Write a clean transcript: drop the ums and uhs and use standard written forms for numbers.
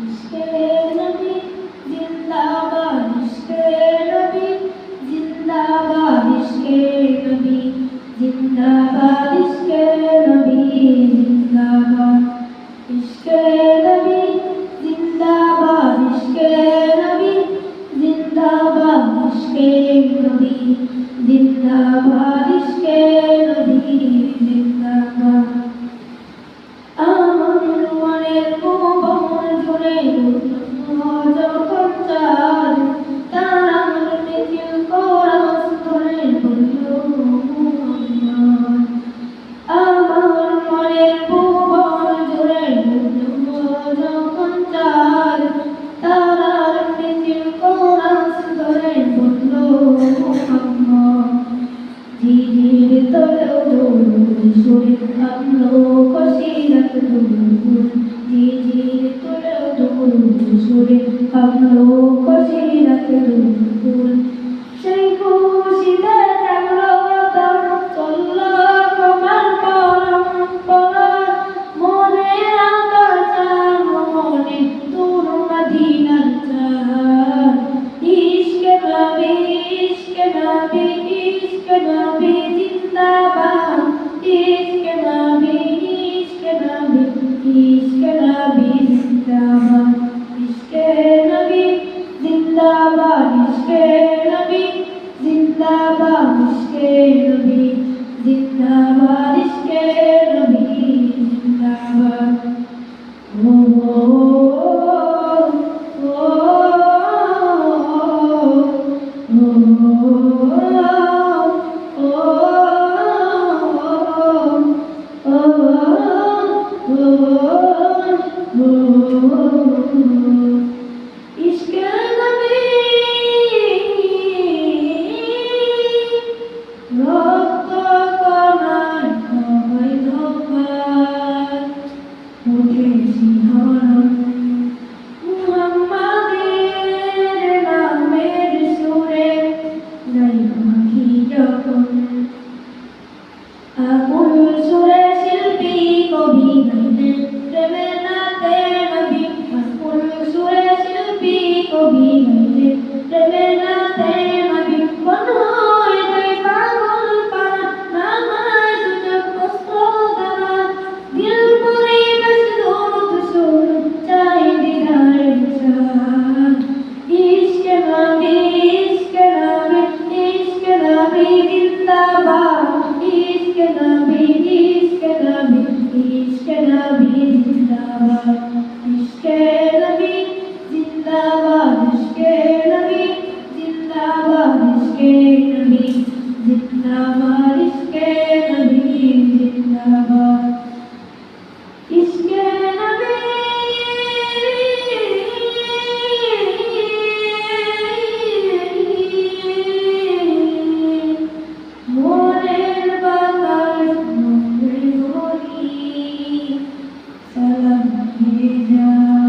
इश्क़े नबी जिंदाबाद, इश्क़े नबी जिंदाबाद, इश्क़े नबी जिंदाबाद, इश्क़े नबी जिंदाबाद, इश्क़े नबी जिंदाबाद, इश्क़े नबी जिंदाबाद, इश्क़े नबी जिंदाबाद, इश्क़े नबी जिंदाबाद। আমার মনের ভুবন জুড়ে যখন চাঁদ তার আমার মিছিল করা ধরে বলল আমার মনের ভুবন জুড়ে যখন চাঁদ তার আর মিছিল করা ধরে বলল ঝিঝির তলেও দৌড় সুরে থামলো কশিরাত দুলুল, ঝিঝির তলেও দৌড় সুরে থামলো কশিরাত দুলুল। সেই খুশিতে থাকলো দম চললো কমার পরম্পরা মনের আকাশার মনে দূর মদিনার চাঁদ। ইশকে নবী, ইশকে নবী, ইশকে নবী জিন্দাবাদ, ইশকে নবী, ইশকে নবী, ইশকে নবী জিন্দাবাদ, ইশকে নবী জিন্দাবাদ, ইশকে নবী জিন্দাবাদ, ইশকে নবী জিন্দাবাদ, ইশকে নবী জিন্দাবাদ। ও ইশকে নবী রক্ত কণায় হয় ধোঁকায় ওঠে শিহরণ মুহাম্মাদের নামের সুরে গাই পাখি যখন আকুল সুরে শিল্পী কবি গাইলেন প্রেমের নাতে নবী, আকুল সুরে শিল্পী কবি গাইলেন প্রেমের নাতে নবী। মন হয় দুই পাগল পারা নামায় সুযোগ বস্ত্র দানা দিল পরিবেশ দূত সুর চাই দিদার নিশান। ইশকে নবী, ইশকে নবী, ইশকে নবী জিন্দাবাদ, ইশকে নবী, ইশকে নবী, ইশকে নবী জিন্দাবাদ, ইশকে নবী জিন্দাবাদ, ইশকে নবী জিন্দাবাদ, ইশকে নবী জিন্দাবাদ, ইশকে নবী জিন্দাবাদ, ইশকে নবী। মনের বাতাস মনের হরি সালাম দিয়ে যায়।